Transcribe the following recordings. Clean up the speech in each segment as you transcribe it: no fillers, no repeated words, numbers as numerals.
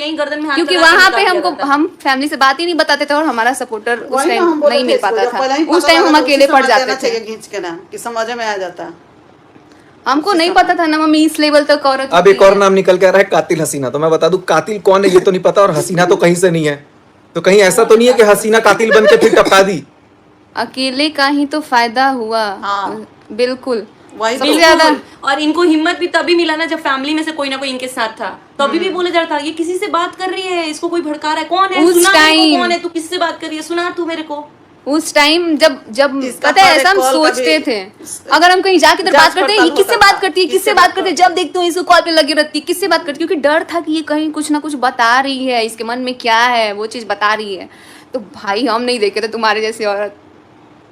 यहीं गर्दन में हाथ क्योंकि लगा के वहाँ पे निकाल हमको दिया जाता। हम फैमिली से बात ही नहीं बताते थे और हमारा सपोर्टर उस वही ना टाइम हम बोले नहीं थे मिल इसको, पाता जब पहले ही था। उस पता टाइम लगा हम तो अकेले उसी पड़ समय देना जाते थे। चाहिए खींच के ना, कि समझ में आ जाता। हमको नहीं पता था ना मम्मी इस लेवल तक औरत अब एक और नाम निकल के आ रहा है, कातिल हसीना। तो मैं बता दूं कातिल कौन है ये तो नहीं पता, और हसीना तो कहीं से नहीं है। तो कहीं ऐसा तो नहीं है कि हसीना कातिल बन के फिर टपका दी। अकेले का ही तो फायदा हुआ। हाँ। बिल्कुल वही सबसे तो। ज्यादा। और इनको हिम्मत भी तभी मिला ना जब फैमिली में से कोई ना कोई इनके साथ था। तो अभी भी बोला जाता ये किसी से बात कर रही है, इसको कोई भड़का रहा है, कौन है, उस सुना मेरे को, time- कौन है, तू किससे बात कर रही है, सुना तू मेरे को। उस टाइम जब जब इसका पता है हर ऐसा हम एक कॉल सोचते कभी- थे, अगर हम कहीं जाके इधर जांच बात करते हैं ये पड़ताल किससे होता बात था, करती है, किससे बात करती है, जब देखते हो इसको कॉल पे लगी रहती है, किससे बात करती है, क्योंकि डर था कि ये कहीं कुछ ना कुछ बता रही है, इसके मन में क्या है वो चीज बता रही है। तो भाई हम नहीं देखे थे तुम्हारे जैसी औरत।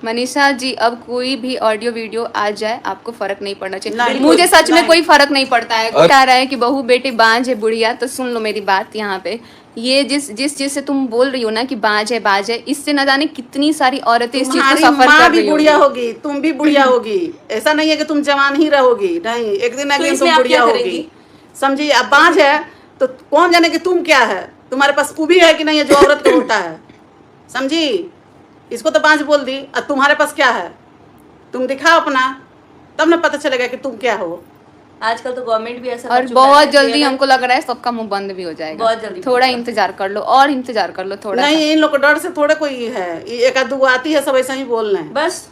मनीषा जी अब कोई भी ऑडियो वीडियो आ जाए आपको फर्क नहीं पड़ना चाहिए। नहीं, मुझे सच में नहीं। कोई फर्क नहीं पड़ता है। कोई कह रहा है कि बहू बेटी बांझ है बुढ़िया, तो सुन लो मेरी बात यहाँ पे। ये जिस जिस चीज से तुम बोल रही हो ना कि बांझ है, इससे न जाने कितनी सारी औरतें इस चीज को तुम्हारी सफर माँ कर भी रही बुढ़िया होगी। होगी, तुम भी बुढ़िया होगी। ऐसा नहीं है कि तुम जवान ही रहोगी, नहीं, एक दिन ना तो एक दिन इसमें तुम आप बुढ़िया क्या होगी। करेंगी? समझिए, अब बांझ है तो कौन जाने कि तुम क्या है, तुम्हारे पास वो भी है कि नहीं है जो औरत को होता है। समझी, इसको तो बांझ बोल दी, और तुम्हारे पास क्या है, तुम दिखाओ अपना, तब ना पता चलेगा कि तुम क्या हो। आजकल तो गवर्नमेंट भी ऐसा कर और चुका है बहुत कि जल्दी अगर- हमको लग रहा है सबका मुंह बंद भी हो जाएगा। बहुत जल्दी थोड़ा बंद इंतजार कर लो और इंतजार कर लो थोड़ा नहीं, इन लोग को डर से थोड़े कोई है, ये एक आध आती है सब ऐसा ही बोल रहे हैं। बस सा।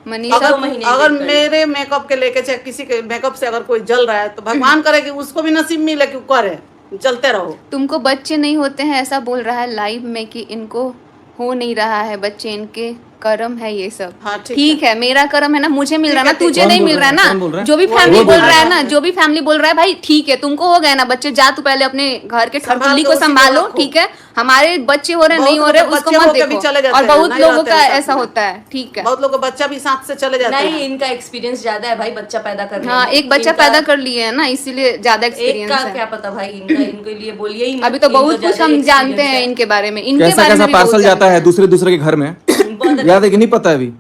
मनीषा दो अगर महीने अगर वेट कर मेरे मेकअप के लेके चाहे किसी के मेकअप से अगर कोई जल रहा है तो भगवान करे कि उसको भी नसीब मिले कि वो करे, जलते रहो। तुमको बच्चे नहीं होते हैं ऐसा बोल रहा है लाइव में कि इनको हो नहीं रहा है बच्चे, इनके कर्म है ये सब। हाँ, ठीक है, मेरा कर्म है ना, मुझे मिल रहा है ना, ठीक है, तुझे कौन नहीं बोल मिल रहा है रहा है? कौन बोल रहा ना। है? जो भी वो फैमिली बोल बोल रहा रहा है है। ना, जो भी फैमिली बोल रहा है भाई ठीक है, तुमको हो गए ना बच्चे, जा तू पहले अपने घर के संभाल ठकुली के को उसी को संभालो, रखो। ठीक है। हमारे बच्चे हो रहे बहुत नहीं हो लोग रहे तो उसको बच्चे मत हो के भी चले देखो। जाते और हैं, बहुत नहीं लोगों रहते का हैं साथ ऐसा में। होता है, ठीक है। बहुत लोग का बच्चा भी साथ से चले जाते नहीं, हैं। इनका एक्सपीरियंस ज्यादा है भाई, बच्चा पैदा कर रहे हाँ, हैं। एक बच्चा इनका- पैदा कर लिए है ना, इसीलिए ज्यादा एक एक्सपीरियंस का है। क्या पता भाई, इनका इनके लिए बोलिए ही मत, अभी तो इनको बहुत कुछ ज्यादा हम जानते experience हैं है। इनके बारे में, इनके कैसा बारे कैसा में भी बहुत पार्सल जाता जानते है हैं। दूसरे दूसरे के घर में, बहुत याद है कि नहीं पता है? अभी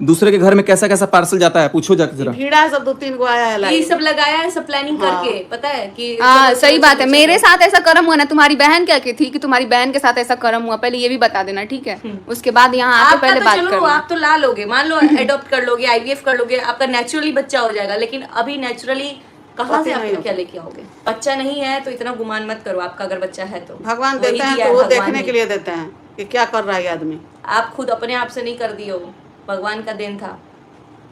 दूसरे के घर में कैसा कैसा पार्सल जाता है, पूछो जाके जरा। भीड़ा है सब, 2-3 को आया है ये लाइन। सब लगाया है, सब प्लानिंग करके, पता है कि हाँ चलो, सही चलो, बात है। चलो, मेरे चलो। साथ ऐसा कर्म हुआ ना, तुम्हारी बहन क्या की थी कि तुम्हारी बहन के साथ ऐसा कर्म हुआ, पहले ये भी बता देना, ठीक है। उसके बाद यहाँ आके आपका पहले तो बात चलो, करना। आप तो ला लोगे, मान लो एडॉप्ट कर लोगे, आईवीएफ कर लोगे, आपका नेचुरली बच्चा हो जाएगा। लेकिन अभी नेचुरली कहाँ से पति आप नहीं क्या लेके आओगे? बच्चा नहीं है तो इतना गुमान मत करो, आपका अगर बच्चा है तो भगवान वही देते हैं दिया तो है वो भगवान देखने ने। के लिए देते हैं कि क्या कर रहा है ये आदमी। आप खुद अपने आप से नहीं कर दिए हो, भगवान का देन था।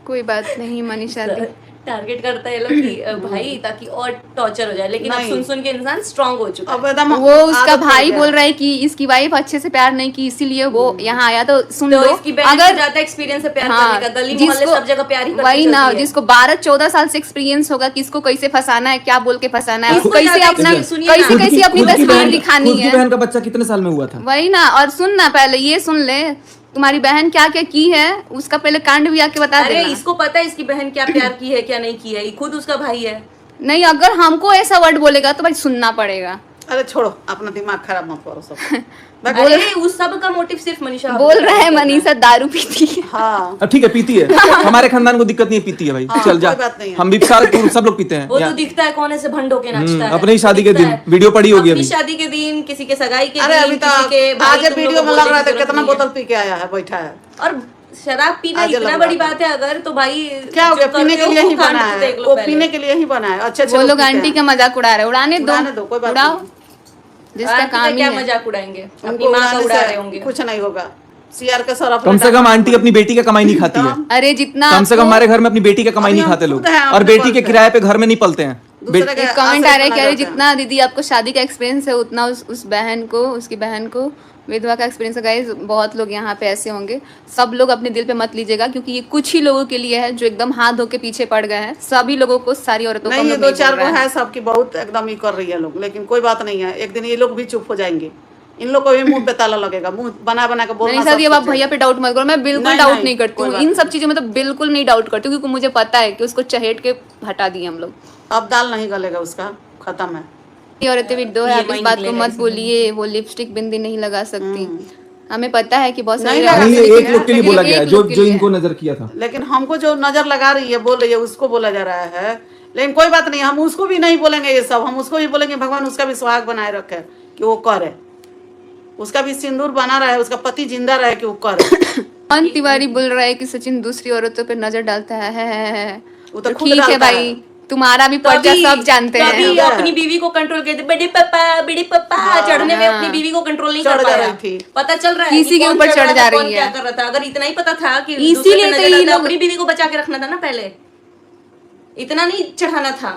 कोई बात नहीं मनीषा दी। टारगेट करता है ये लोग कि भाई ताकि और टॉर्चर हो जाए, लेकिन अब नहीं। सुन सुन के इंसान स्ट्रांग हो चुका है। अब एकदम वो उसका आदत पड़ भाई गया बोल है। रहा है कि इसकी वाइफ अच्छे से प्यार नहीं की इसीलिए वो यहाँ आया, तो सुन तो लो। इसकी बहन को अगर ज्यादा एक्सपीरियंस है प्यार हाँ, करने का, गली मोहल्ले सब जगह प्यार ही करती वही ना, चलती है। जिसको 12-14 साल से एक्सपीरियंस होगा कि इसको कैसे फंसाना है, क्या बोल के फंसाना है, इसको कैसे ज्यादा अपना experience सुनिए ना। कैसे कैसे अपनी खुद की तस्वीर बहन- दिखानी खुद की है। बहन का बच्चा कितने साल में हुआ था? वही ना, और सुन ना, पहले ये सुन ले, तुम्हारी बहन क्या क्या की है उसका पहले कांड भी आके बता अरे देना। इसको पता है इसकी बहन क्या प्यार की है क्या नहीं की है, ये खुद उसका भाई है। नहीं, अगर हमको ऐसा वर्ड बोलेगा तो भाई सुनना पड़ेगा। अरे छोड़ो, अपना दिमाग खराब मत करो सब। अरे उस सब का मोटिव सिर्फ मनीषा बोल रहा है मनीषा दारू पीती है। हाँ, अब ठीक है, पीती है, हमारे खानदान को दिक्कत नहीं है, पीती है भाई, हाँ, चल जा। कोई बात नहीं है। हम भी सब लोग पीते हैं वो तो या- दिखता है कौन ऐसे भंड होके नाचता है। अपनी शादी के दिखता दिन है। वीडियो पड़ी होगी अपनी अभी। शादी के दिन, किसी के सगाई के अरे दिन, अभी तो किसी के भाई, आज तुम वीडियो लोगों में को लग रहा बोलने था की कितना जरूरत नहीं बोतल पी के आया है, बैठा है। है। और शराब पीना आज लग इतना रहा बड़ी था। बात है अगर, तो भाई क्या हो गया, जो पीने करते के हो लिए वो ही कांड बना तो है, देख लो वो पहले। पीने के लिए ही बना है। अच्छे वो लोग आंटी का मजाक उड़ा रहे, उड़ाने उड़ाने दो, कोई बात उड़ाओ, नहीं। जिसका आंटी का काम ही क्या है। मजाक उड़ाएंगे, अपनी उनको माँ का उड़ाने उड़ा से रहे होंगे। कुछ नहीं होगा। सीआर का सर कम से कम आंटी अपनी बेटी का कमाई नहीं खाती है। अरे जितना कम से कम आपको- हमारे घर में अपनी बेटी का कमाई अभी नहीं हम खाते लोग, खुद हैं, और अपने बेटी के पास किराए पे घर में नहीं पलते हैं। दूसरे के एक कमेंट आश्रय आ रहा है बना कि अरे रहते हैं। जितना दीदी आपको शादी का एक्सपीरियंस है उतना उस बहन को, उसकी बहन को विधवा का एक्सपीरियंस है। गाइस बहुत लोग यहाँ पे ऐसे होंगे, सब लोग अपने दिल पे मत लीजिएगा, क्योंकि ये कुछ ही लोगों के लिए है जो एकदम हाथ धो के पीछे पड़ गए हैं। सभी लोगों को, सारी औरतों को नहीं, हम ये लोग 2-4 बोल को रहे हैं। है सबकी बहुत एकदम ही कर रही है लोग, लेकिन कोई बात नहीं है, एक दिन ये लोग भी चुप हो जाएंगे। इन लोग को भी मुंह पे ताला लगेगा, मुंह बना बना के बोलना। नहीं सर, ये आप भैया पे डाउट मत करो, मैं बिल्कुल नहीं, डाउट नहीं, नहीं करती कोई हूँ बात इन नहीं। सब चीजों में, तो बिल्कुल नहीं डाउट करती हूँ, क्योंकि मुझे पता है कि उसको चहेट के हटा दिए हम लोग। अब दाल नहीं गलेगा उसका, खत्म है। ये औरतें भी दो है, ये आप इस माइंड बात को लेगा मत इसमें। बोलिए, वो लिपस्टिक बिंदी नहीं लगा सकती। हमें पता है कि बहुत सारी नहीं औरतें नहीं, ये लेकिन- एक लोग के लिए लेकिन बोला एक गया है, लोग जो के जो लिए इनको है। नजर किया था। लेकिन हमको जो नजर लगा रही है, बोल रही है, उसको बोला जा रहा है। लेकिन कोई बात नहीं, हम उसको भी नहीं बोलेंगे ये सब, हम उसको भी बोलेंगे भगवान उसका भी सुहाग बनाए रखे कि वो करे, उसका भी सिंदूर बना रहा है, उसका पति जिंदा रहे कि वो करे। अमन तिवारी बोल रहा है कि सचिन दूसरी औरतों पे नजर डालता है। वो तो तो खुद ठीक है डालता भाई, तुम्हारा भी पर्चा सब जानते तभी हैं। अपनी बीवी को कंट्रोल करते, बड़े पापा चढ़ने में अपनी बीवी को कंट्रोल नहीं चढ़ कर जा पाया। रही थी। पता चल रहा है किसी कि के कौन ऊपर चढ़ रहा चढ़ था, जा कौन रही क्या है। कर रहा था। अगर इतना ही पता था कि इसीलिए दूसरे पे तो नजर ये डालता, लोग- अपनी बीवी को बचा के रखना था ना पहले, इतना नहीं चढ़ाना था।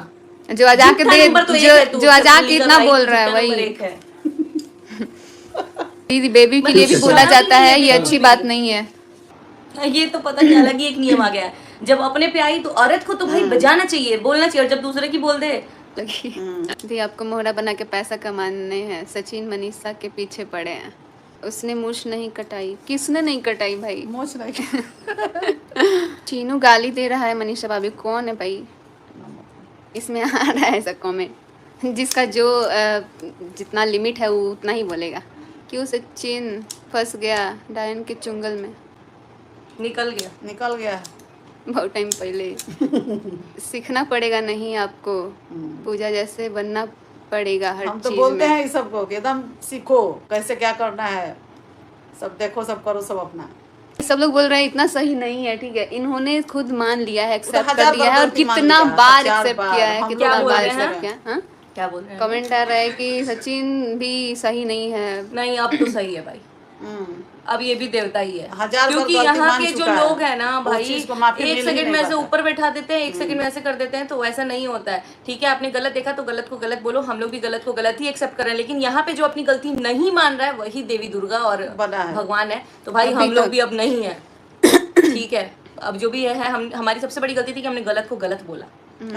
जो अजा के झूठा दे नंबर तो एक है तू, जो अजा सबसे के लीगल इतना राइट बोल तो रहा है झूठा नंबर वही एक है। दीदी बेबी के लिए भी मतलब बोला शराब जाता नहीं है, है ये बिल्कुल अच्छी भी। बात नहीं है। ये तो पता नहीं, अलग ही एक नियम आ गया है। जब अपने पे आई तो औरत को तो भाई बजाना चाहिए, बोलना चाहिए, और जब दूसरे की बोल दे दी आपको मोहरा बना के पैसा कमाने हैं, सचिन मनीषा के पीछे पड़े हैं। उसने मूछ नहीं कटाई, किसने नहीं कटाई भाई? मोच नहीं। चीनू गाली दे रहा है मनीषा भाभी, कौन है भाई? इसमें आ रहा है ऐसा कमेंट, जिसका जो जितना लिमिट है वो उतना ही बोलेगा। क्यों सचिन फंस गया डायन के चुंगल में? निकल गया। निकल गया। बहुत टाइम पहले। सीखना पड़ेगा नहीं आपको, पूजा जैसे बनना पड़ेगा हर हम तो चीज बोलते में। हैं इस सबको कि एकदम सीखो कैसे क्या करना है, सब देखो, सब करो, सब अपना। सब लोग बोल रहे हैं इतना सही नहीं है, ठीक है, इन्होंने खुद मान लिया है, एक्सेप्ट कर हजार दिया है, बार और गलती मान कितना लिया, बार हजार एक्सेप्ट बार। किया है, हम कितना क्या बोल बार रहे हैं? एक्सेप्ट किया। हाँ, क्या बोल रहे हैं? कमेंट आ रहा है कि सचिन भी सही नहीं है। नहीं, अब तो सही है भाई, हम्म। अब ये भी देवता ही है। हजार बार क्योंकि गलती यहाँ मान के जो चुका है। लोग हैं ना वो भाई, चीज को माफी एक मिल ही सेकंड नहीं में ऐसे पाता। ऊपर बैठा देते हैं, एक सेकंड में ऐसे कर देते हैं, तो ऐसा नहीं होता है। ठीक है, आपने गलत देखा तो गलत को गलत बोलो, हम लोग भी गलत को गलत ही एक्सेप्ट कर रहे हैं। लेकिन यहाँ पे जो अपनी गलती नहीं मान रहा है वही देवी दुर्गा और बना है। भगवान है। तो भाई हम लोग भी अब नहीं है, ठीक है। अब जो भी है, हम हमारी सबसे बड़ी गलती थी कि हमने गलत को गलत बोला।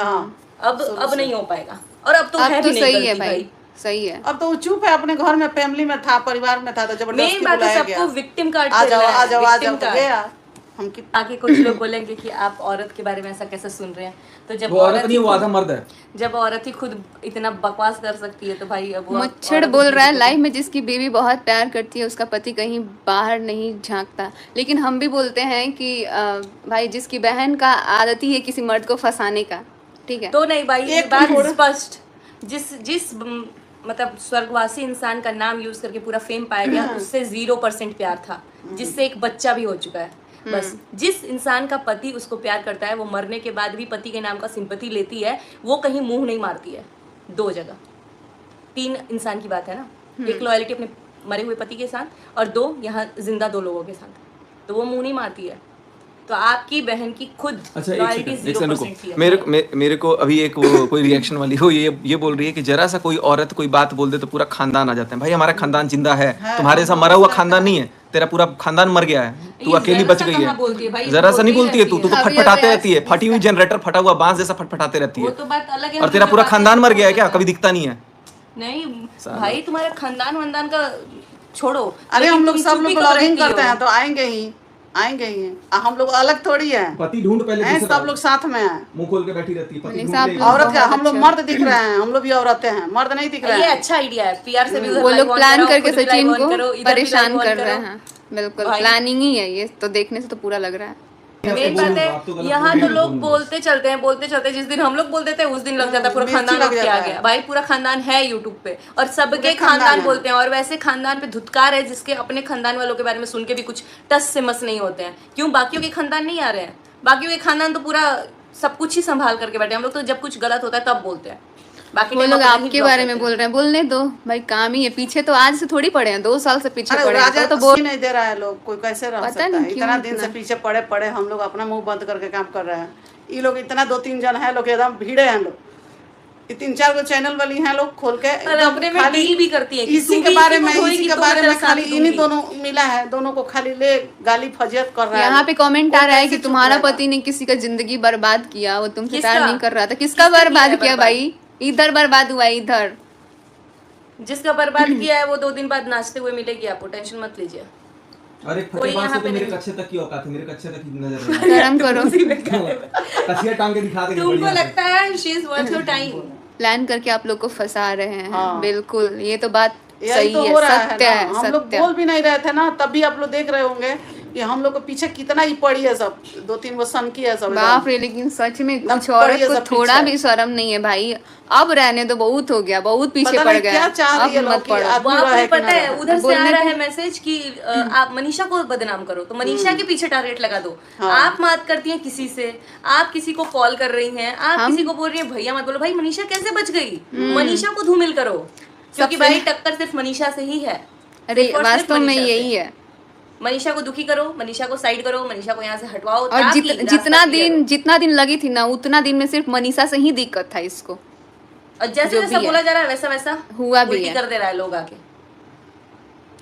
हाँ, अब नहीं हो पाएगा, और अब तो है अब भी तो नहीं सही गलती है भाई, सही है। अब तो वो चुप है, अपने घर में फैमिली में था, परिवार में था, तो जबरदस्ती मेन बात है बुलाया सबको गया। विक्टिम कार्ड आ जाओ, खेलना है, आ जाओ, आ victim जाओ, card। गया। हम कितना आगे कुछ लोग बोलेंगे कि आप औरत के बारे में ऐसा कैसे सुन रहे हैं। तो जब वो औरत ही नहीं, वो खुद- आधा मर्द है। जब औरत ही खुद इतना बकवास कर सकती है तो भाई अब वो मच्छर औरत बोल भी रहा है तो- लाइफ में जिसकी बीवी बहुत प्यार करती है उसका पति कहीं बाहर नहीं झांकता। लेकिन हम भी बोलते हैं कि भाई जिसकी बहन का आदत ही है किसी मर्द को फंसाने का, ठीक है, तो नहीं भाई, ये एक बात थोड़ा- स्पष्ट, जिस मतलब स्वर्गवासी इंसान का नाम यूज करके पूरा फेम पाया गया, उससे 0% प्यार था, जिससे एक बच्चा भी हो चुका है। बस जिस इंसान का पति उसको प्यार करता है, वो मरने के बाद भी पति के नाम का सिंपैथी लेती है, वो कहीं मुंह नहीं मारती है। 2 जगह 3 इंसान की बात है ना, एक लॉयल्टी अपने मरे हुए पति के साथ, और 2 यहाँ जिंदा 2 लोगों के साथ, तो वो मुंह नहीं मारती है। तो आपकी बहन की खुद अच्छा, लॉयल्टी एक सेकंड रुको। 0% थी है। मेरे को अभी एक वो कोई रिएक्शन वाली हो ये बोल रही है कि जरा सा कोई औरत कोई बात बोल दे तो पूरा खानदान आ जाता है। भाई हमारा खानदान जिंदा है, तुम्हारे जैसा मरा हुआ खानदान नहीं है, तेरा पूरा खानदान मर गया है, तू ये अकेली जरा बच सा गई कहाँ बोलती है भाई, है। जरा सा नहीं बोलती है तू तो अभी फटफटाते अभी रहती है, फटी हुई जनरेटर, फटा हुआ बांस जैसा फटफटाते रहती वो है। तो बात अलग है। और तेरा पूरा खानदान मर गया है क्या? कभी दिखता नहीं है। नहीं भाई, तुम्हारा खानदान वानदान का छोड़ो। अरे लेकिन हम लोग तुम सब चुप लोग ही तो ब्लॉगिंग रहती करते हो। हैं तो आएंगे ही, आएंगे ही। हम लोग अलग थोड़ी है, पति ढूंढ पहले हैं, सब लोग साथ में हैं। मुंह खोल के बैठी रहती है, पति मनीषा, ढूंढ आप औरत क्या, हम लोग अच्छा। मर्द दिख रहे हैं, हम लोग भी औरतें हैं, मर्द नहीं दिख रहे ये हैं। अच्छा आइडिया है, पीआर से भी उधर वो live लोग on प्लान करो, करके खुद भी सचिन live on को करो, इधर भी परेशान live on कर रहे करो। हैं। बिल्कुल भाई। प्लानिंग ही है ये, तो देखने से तो पूरा लग रहा है। मेन बात है, यहाँ तो लोग बोलते चलते हैं, जिस दिन हम लोग बोल देते हैं उस दिन लग जाता है पूरा मिर्ची खानदान लग उठ के जाता आ है। गया। भाई पूरा खानदान है यूट्यूब पे, और सबके पूरे खानदान खानदान है। बोलते हैं, और वैसे खानदान पे धुतकार है जिसके अपने खानदान वालों के बारे में सुन के भी कुछ टस से मस नहीं होते हैं। क्यों? बाकियों के खानदान नहीं आ रहे हैं, बाकियों के खानदान तो पूरा सब कुछ ही संभाल करके बैठे हैं। हम लोग तो जब कुछ गलत होता है तब बोलते हैं, बाकी वो टाइम लोग अपना ही आपके block बारे में करते बोल रहे हैं, बोलने दो भाई, काम ही है। पीछे तो आज से थोड़ी पड़े हैं, 2 साल से पीछे अरे पड़े हैं, राजा तो बोल नहीं दे रहा है, लोग कोई कैसे रह पता सकता नहीं है? क्यों इतना दिन इतना। से पीछे पड़े पड़े हम लोग अपना मुंह बंद करके काम कर रहे हैं। ये लोग इतना 2-3 जन है लोग, एकदम भीड़े हैं लोग, ये 3-4 गो चैनल वाली हैं लोग खोल के, अरे एकदम अपने में खाली डील भी करती है कि इसी तू के भी बारे इसी में को धोएगी, इसी के तो बारे मैं में तेरा खाली साथ इन्हीं दूंगी। दोनों मिला है, दोनों को खाली ले गाली फजियत कर रहा है। यहाँ पे कमेंट आ रहा है कि कैसे चुप तुम्हारा रहेगा? पति ने किसी का जिंदगी बर्बाद किया, वो तुमसे किसका? प्यार नहीं कर रहा था। किसका किसने बर्बाद किया किया बर्बाद? भाई? इधर बर्बाद हुआ, इधर। जिसका बर्बाद किया है वो 2 दिन बाद नाचते हुए मिलेगी, आपको टेंशन मत लीजिए। अरे कोई फटे बांस यहाँ से पे तो मेरे नहीं। कच्छे तक की औकात है, मेरे कच्छे तक की नजर गरम करो। कच्छिया टांग के दिखा दे। तुमको लगता है she is worth your time. Plan करके आप लोग को फंसा रहे हैं। हाँ। बिल्कुल, ये तो बात यही सही तो है, हो रहा है सत्य ना। है, हम लोग सत्य। बोल भी नहीं रहे थे ना, तब भी आप लोग देख रहे होंगे ये हम लोग को पीछे कितना ही पड़ी है सब, 2-3 वो सन की है सब। बाप रे, लेकिन सच में एकदम कुछ औरत पड़ी है को सब थोड़ा पीछे। भी शर्म नहीं है भाई। अब रहने दो, बहुत हो गया, बहुत पीछे पता पड़ नहीं गया, क्या चाह रही है अब लोग मत कि पड़ो। आदमी वहाँ रहे पे कि पता ना है रहे। उधर से बोलने आ रहा को- है मैसेज कि आप मनीषा को बदनाम करो, तो मनीषा के पीछे टारगेट लगा दो। हाँ। आप बात करती हैं किसी से, आप किसी को कॉल कर रही हैं, आप किसी को बोल रही हैं भैया मत बोलो, भाई मनीषा कैसे बच गई? मनीषा को धूमिल करो, क्योंकि सबसे- भाई टक्कर सिर्फ मनीषा से ही है। अरे सिर्फ और सिर्फ वास्तव में मनीषा से। यही है। मनीषा को दुखी करो, मनीषा को साइड करो, मनीषा को यहाँ से हटवाओ, और ताकि जितना रास्ता clear हो। जितना दिन लगी थी ना, उतना दिन में सिर्फ मनीषा से ही दिक्कत था इसको। और जैसे जो जैसा भी बोला है। जा रहा है वैसा वैसा हुआ भी उल्टी है। कर दे रहा है लोग आके।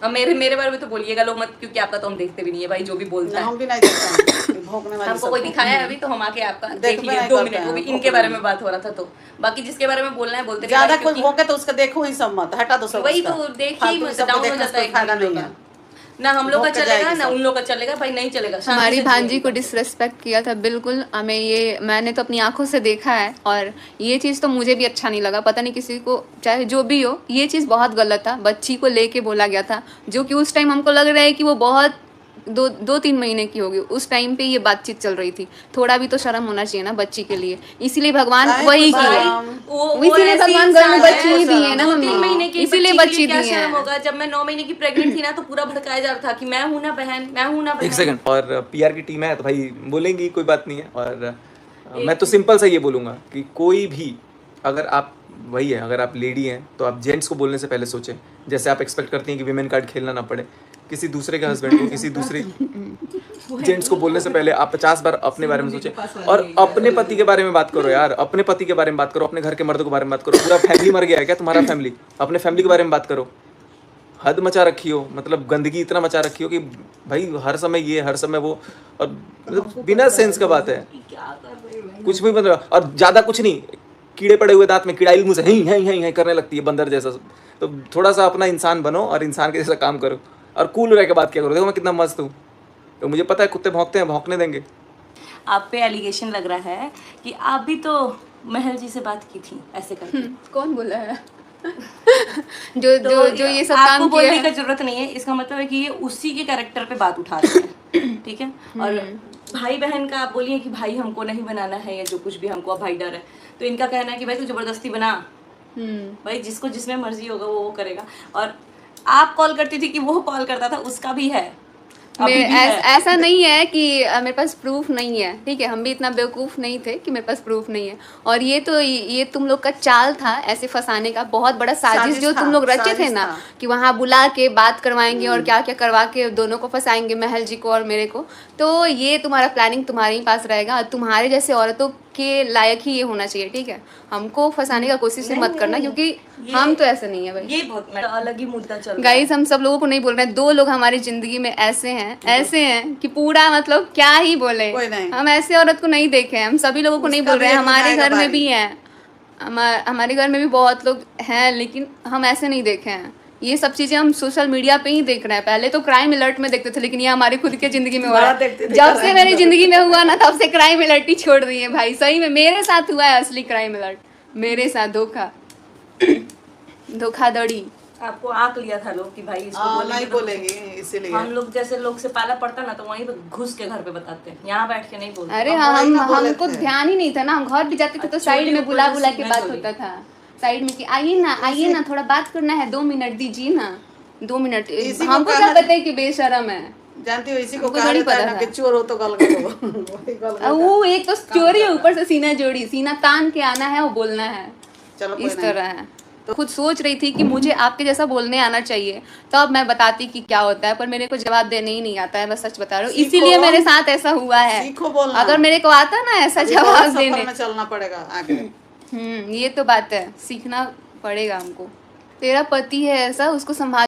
अब मेरे बारे में तो बोलिएगा लोग मत, क्योंकि आपका तो हम देखते भी नहीं है भाई, जो भी बोलता है हम भी नहीं देखते हैं, भौंकने वाली हमको कोई सबको। दिखाया है अभी तो हम आके आपका देख देख भी लिए नहीं 2 करते मिनट, वो भी हैं, इनके बारे में बात हो रहा था। तो बाकी जिसके बारे में बोलना है बोलते रहिए ज्यादा भाई, कोई क्योंकि भौंके तो उसका देखो ही सब मत, हटा दो सब वही उसका। तो देखिए फालतू मत, सबको डाउन हो देखने से जाता है कोई फायदा एकदम नहीं लोग है। का। ना हम लोग का भौंक के चलेगा जाएगी ना सब। उन लोग का चलेगा, भाई नहीं चलेगा। शांति हमारी से भांजी जिएगी को कम से कम। डिसरेस्पेक्ट किया था, बिल्कुल। मैंने तो अपनी आंखों से देखा है, और ये चीज़ तो मुझे भी अच्छा नहीं लगा। पता नहीं किसी को, चाहे जो भी हो, ये चीज़ बहुत गलत था। बच्ची को लेके बोला गया था, जो कि उस टाइम हमको लग रहा है कि वो बहुत 2-3 महीने की होगी। उस टाइम पे ये बातचीत चल रही थी। थोड़ा भी तो शर्म होना चाहिए ना बच्ची के लिए। इसीलिए भगवान काहे वही कुछ किए, शर्म? इसीलिए ऐसी भगवान इंसान घर में है, बच्ची ही दिए ना 2-3 मम्मी, महीने की इसीलिए बच्ची बच्ची के लिए दी क्या है। शर्म होगा? जब मैं 9 महीने की प्रेग्नेंट थी ना, तो पूरा भड़काया जा रहा था कि मैं हूं ना बहन, मैं हूं ना बहन। एक सेकंड, और पीआर की टीम है तो भाई बोलेंगी, कोई बात नहीं है। और मैं तो सिंपल सा ये बोलूँगा कि कोई भी, अगर आप वही है, अगर आप लेडी हैं तो आप जेंट्स को बोलने से पहले सोचें। जैसे आप एक्सपेक्ट करती हैं कि विमेन कार्ड खेलना ना पड़े, किसी दूसरे के हस्बैंड को, किसी दूसरे जेंट्स को बोलने से पहले आप 50 बार अपने बारे में सोचें। और अपने पति के बारे में बात करो यार, अपने पति के बारे में बात करो, अपने घर के मर्दों के बारे में बात करो। पूरा फैमिली मर गया है क्या तुम्हारा फैमिली? अपने फैमिली के बारे में बात करो। हद मचा रखी हो, मतलब गंदगी इतना मचा रखी हो कि भाई हर समय ये, हर समय वो, और मतलब बिना सेंस का बात है। कुछ भी मतलब, और ज्यादा कुछ नहीं, कीड़े पड़े हुए दांत में कीड़ाई मुंह से ही करने लगती है बंदर जैसा। तो थोड़ा सा अपना इंसान बनो और इंसान के जैसा काम करो, और कूल रह के बात किया करो। देखो मैं कितना मस्त हूँ, तो मुझे पता है कुत्ते भौंकते हैं, भौंकने देंगे। आप पे एलिगेशन लग रहा है कि आप भी तो महल जी से बात की थी ऐसे करके। कौन बोला है? जो ये सब आपको काम किया बोलने है। का जरूरत नहीं है, इसका मतलब है कि ये उसी के कैरेक्टर पे बात उठा रहे हैं। ठीक है। और भाई बहन का आप बोलिए कि भाई हमको नहीं बनाना है, या जो कुछ भी हमको अब भाई डर है, तो इनका कहना है कि भाई तू जबरदस्ती बना, भाई जिसको जिसमें मर्जी होगा वो करेगा। और आप कॉल करती थी कि वो कॉल करता था, उसका भी है, अभी भी है। ऐसा नहीं है कि मेरे पास प्रूफ नहीं है, ठीक है। हम भी इतना बेवकूफ़ नहीं थे कि मेरे पास प्रूफ नहीं है। और ये तुम लोग का चाल था ऐसे फंसाने का, बहुत बड़ा साजिश जो तुम लोग रचे थे ना, कि वहाँ बुला के बात करवाएंगे और क्या क्या करवा के दोनों को फंसाएंगे, महल जी को और मेरे को। तो ये तुम्हारा प्लानिंग तुम्हारे ही पास रहेगा, और तुम्हारे जैसे औरतों के लायक ही ये होना चाहिए, ठीक है। हमको फंसाने का कोशिश ही मत करना, क्योंकि हम तो ऐसे नहीं है भाई। ये बहुत अलग ही मुद्दा चल रहा है। गाइस, हम सब लोगों को नहीं बोल रहे हैं, 2 लोग हमारी जिंदगी में ऐसे हैं कि पूरा मतलब क्या ही बोले। कोई नहीं। हम ऐसे औरत को नहीं देखे हैं, हम सभी लोगों को नहीं उसका बोल रहे हैं। भी एक हमारे जाएगा घर में बारी। भी हैं, हमारे घर में भी बहुत लोग हैं, लेकिन हम ऐसे नहीं देखे हैं। ये सब चीजें हम सोशल मीडिया पे ही देख रहे हैं। पहले तो क्राइम अलर्ट में देखते थे, लेकिन ये हमारी खुद की जिंदगी में हो रहा बड़ा है। देखते थे जब से crime मेरी alert। जिंदगी में हुआ ना, तब से क्राइम अलर्ट ही छोड़ दिए भाई। सही में मेरे साथ हुआ है असली क्राइम अलर्ट, मेरे साथ धोखाधड़ी। आपको आंक लिया था लोग कि भाई इसको बोलेंगे नहीं तो बोलेंगी, इसीलिए हम लोग जैसे लोग से पाला पड़ता ना, तो वहीं पे घुस के घर पे बताते हैं, यहाँ बैठ के नहीं बोलते। अरे हम हाँ, वही ना बोले हमको थे। ध्यान ही नहीं था ना। हम घर भी जाते थे तो अच्छा, साइड में ऊपर बुला से बुला के सीना बात चोली। होता था, साइड में कि आइए ना थोड़ा बात करना है, 2 मिनट दीजिए ना, 2 मिनट। इसी को हमको कहा- क्या पता है कि बेशरम है। जानती हो इसी को हमको कहा थोड़ी जाता है पता ना था। कि चोर हो तो गलगल हो। वही गलगल वो एक तो चोरी है, ऊपर से सीना जोड़ी, सीना तान के आना है और बोलना है, चलो कोई इस नहीं। तरह है। तो खुद सोच रही थी कि मुझे आपके जैसा बोलने आना चाहिए, तब मैं बताती कि क्या होता है, पर मेरे को जवाब देने ही नहीं आता है, मैं सच बता रहा हूँ। सीखो। इसीलिए मेरे साथ ऐसा हुआ है। सीखो बोलना। अगर मेरे को आता ना ऐसा अभी बहुत जवाब सफर देने, में चलना पड़ेगा आगे। ये तो बात है, सीखना पड़ेगा हमको। तेरा पति है ऐसा, उसको संभाल